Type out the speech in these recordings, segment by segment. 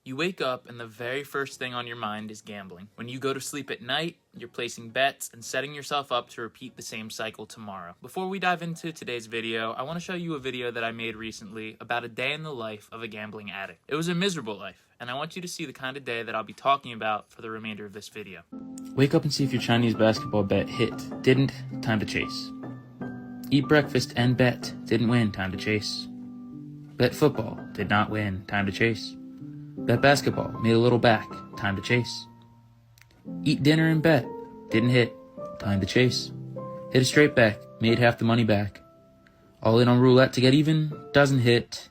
You wake up and the very first thing on your mind is gambling. When you go to sleep at night, you're placing bets and setting yourself up to repeat the same cycle tomorrow. Before we dive into today's video, I want to show you a video that I made recently about a day in the life of a gambling addict. It was a miserable life, and I want you to see the kind of day that I'll be talking about for the remainder of this video. Wake up and see if your Chinese basketball bet hit. Didn't, time to chase. Eat breakfast and bet. Didn't win, time to chase. Bet football. Did not win, time to chase. Bet basketball. Made a little back, time to chase. Eat dinner and bet. Didn't hit, time to chase. Hit a straight back. Made half the money back. All in on roulette to get even. Doesn't hit,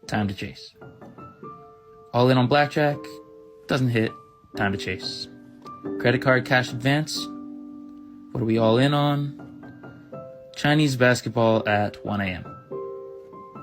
time to chase. All in on blackjack. Doesn't hit, time to chase. Credit card cash advance. What are we all in on? Chinese basketball at 1 a.m.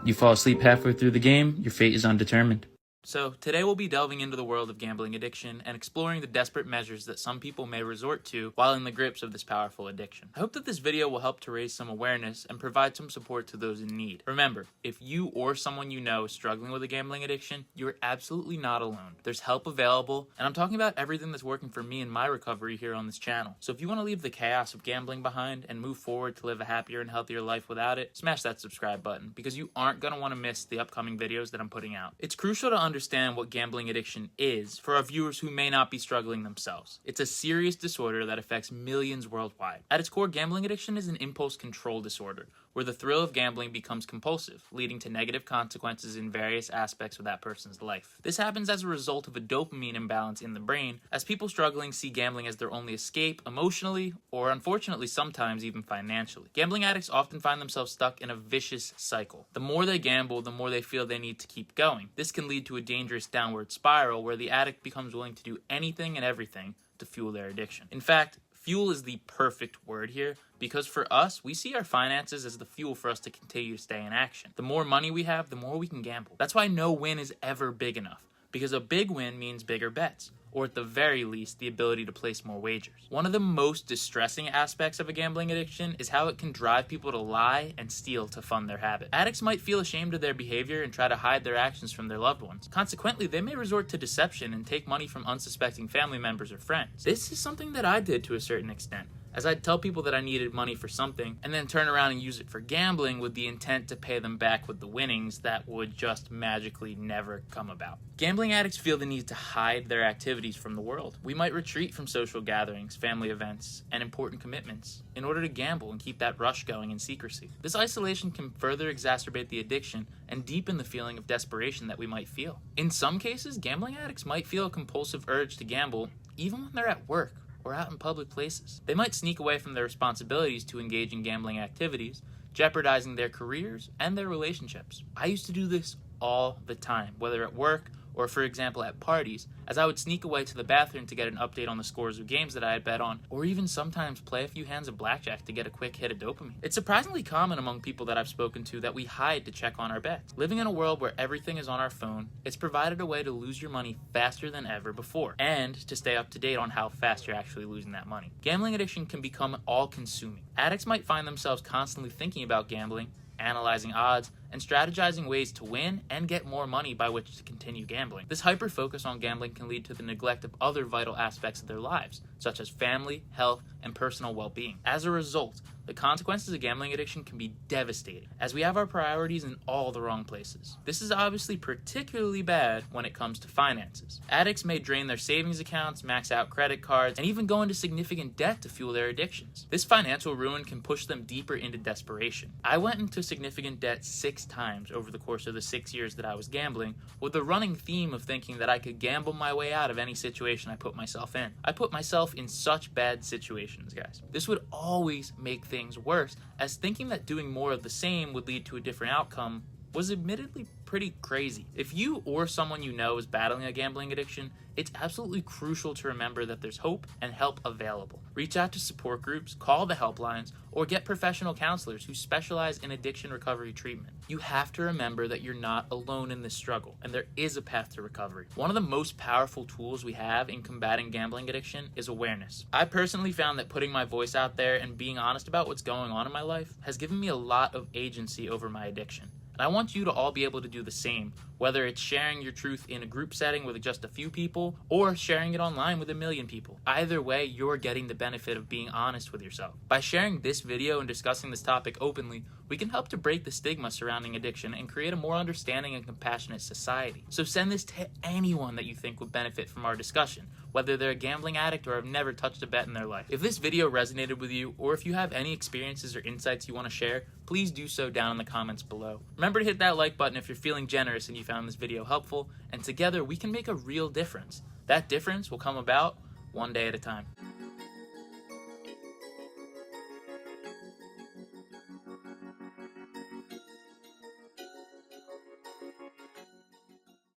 You fall asleep halfway through the game, your fate is undetermined. So today we'll be delving into the world of gambling addiction and exploring the desperate measures that some people may resort to while in the grips of this powerful addiction. I hope that this video will help to raise some awareness and provide some support to those in need. Remember, if you or someone you know is struggling with a gambling addiction, you're absolutely not alone. There's help available, and I'm talking about everything that's working for me in my recovery here on this channel. So if you want to leave the chaos of gambling behind and move forward to live a happier and healthier life without it, smash that subscribe button because you aren't going to want to miss the upcoming videos that I'm putting out. It's crucial to understand what gambling addiction is for our viewers who may not be struggling themselves. It's a serious disorder that affects millions worldwide. At its core, gambling addiction is an impulse control disorder where the thrill of gambling becomes compulsive, leading to negative consequences in various aspects of that person's life. This happens as a result of a dopamine imbalance in the brain, as people struggling see gambling as their only escape emotionally, or unfortunately sometimes even financially. Gambling addicts often find themselves stuck in a vicious cycle. The more they gamble, the more they feel they need to keep going. This can lead to a dangerous downward spiral where the addict becomes willing to do anything and everything to fuel their addiction. In fact, fuel is the perfect word here because for us, we see our finances as the fuel for us to continue to stay in action. The more money we have, the more we can gamble. That's why no win is ever big enough, because a big win means bigger bets, or at the very least, the ability to place more wagers. One of the most distressing aspects of a gambling addiction is how it can drive people to lie and steal to fund their habit. Addicts might feel ashamed of their behavior and try to hide their actions from their loved ones. Consequently, they may resort to deception and take money from unsuspecting family members or friends. This is something that I did to a certain extent, as I'd tell people that I needed money for something and then turn around and use it for gambling with the intent to pay them back with the winnings that would just magically never come about. Gambling addicts feel the need to hide their activities from the world. We might retreat from social gatherings, family events, and important commitments in order to gamble and keep that rush going in secrecy. This isolation can further exacerbate the addiction and deepen the feeling of desperation that we might feel. In some cases, gambling addicts might feel a compulsive urge to gamble even when they're at work or out in public places. They might sneak away from their responsibilities to engage in gambling activities, jeopardizing their careers and their relationships. I used to do this all the time, whether at work or, for example, at parties, as I would sneak away to the bathroom to get an update on the scores of games that I had bet on, or even sometimes play a few hands of blackjack to get a quick hit of dopamine. It's surprisingly common among people that I've spoken to that we hide to check on our bets. Living in a world where everything is on our phone, it's provided a way to lose your money faster than ever before, and to stay up to date on how fast you're actually losing that money. Gambling addiction can become all-consuming. Addicts might find themselves constantly thinking about gambling, analyzing odds, and strategizing ways to win and get more money by which to continue gambling. This hyper-focus on gambling can lead to the neglect of other vital aspects of their lives, such as family, health, and personal well-being. As a result, the consequences of gambling addiction can be devastating, as we have our priorities in all the wrong places. This is obviously particularly bad when it comes to finances. Addicts may drain their savings accounts, max out credit cards, and even go into significant debt to fuel their addictions. This financial ruin can push them deeper into desperation. I went into significant debt 6 times over the course of the 6 years that I was gambling, with the running theme of thinking that I could gamble my way out of any situation I put myself in. I put myself in such bad situations, guys. This would always make things worse, as thinking that doing more of the same would lead to a different outcome was admittedly pretty crazy. If you or someone you know is battling a gambling addiction, it's absolutely crucial to remember that there's hope and help available. Reach out to support groups, call the helplines, or get professional counselors who specialize in addiction recovery treatment. You have to remember that you're not alone in this struggle, and there is a path to recovery. One of the most powerful tools we have in combating gambling addiction is awareness. I personally found that putting my voice out there and being honest about what's going on in my life has given me a lot of agency over my addiction. And I want you to all be able to do the same, whether it's sharing your truth in a group setting with just a few people or sharing it online with 1 million people. Either way, you're getting the benefit of being honest with yourself. By sharing this video and discussing this topic openly, we can help to break the stigma surrounding addiction and create a more understanding and compassionate society. So send this to anyone that you think would benefit from our discussion, whether they're a gambling addict or have never touched a bet in their life. If this video resonated with you, or if you have any experiences or insights you want to share, please do so down in the comments below. Remember to hit that like button if you're feeling generous and you found this video helpful, and together we can make a real difference. That difference will come about one day at a time.